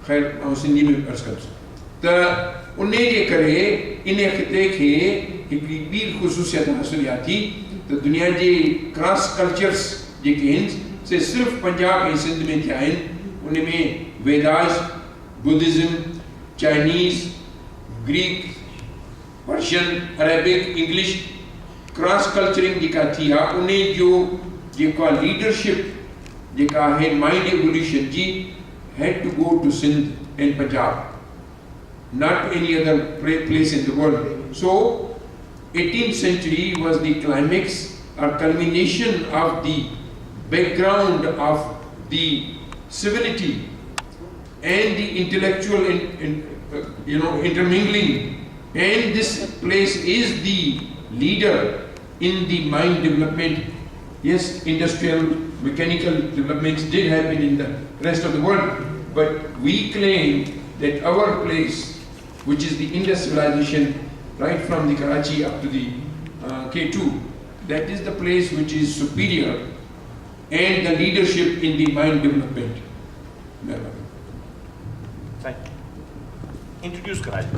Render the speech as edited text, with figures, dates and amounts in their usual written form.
खैर ऐं सिंधी में अर्ज़ कंदुसि त उन जे करे इन ख़िते खे हिकिड़ी ॿी ख़ुसूसियत हासिलु थी त दुनिया जे क्रॉस कल्चर्स जेके आहिनि से सिर्फ़ु पंजाब ऐं सिंध में थिया आहिनि उन में Vedas Buddhism Chinese Greek Persian Arabic English cross culturing जेका थी आहे उन जो जेका लीडरशिप जेका आहे माइंड एवोल्यूशन जी had to go to Sindh and Punjab, not any other place in the world. So 18th century was the climax or culmination of the background of the civility and the intellectual intermingling, and this place is the leader in the mind development. Yes, industrial mechanical developments did happen in the rest of the world, but we claim that our place, which is the Indus civilization, right from the Karachi up to the K2, that is the place which is superior and the leadership in the mind development. Thank you. Introduce Karachi.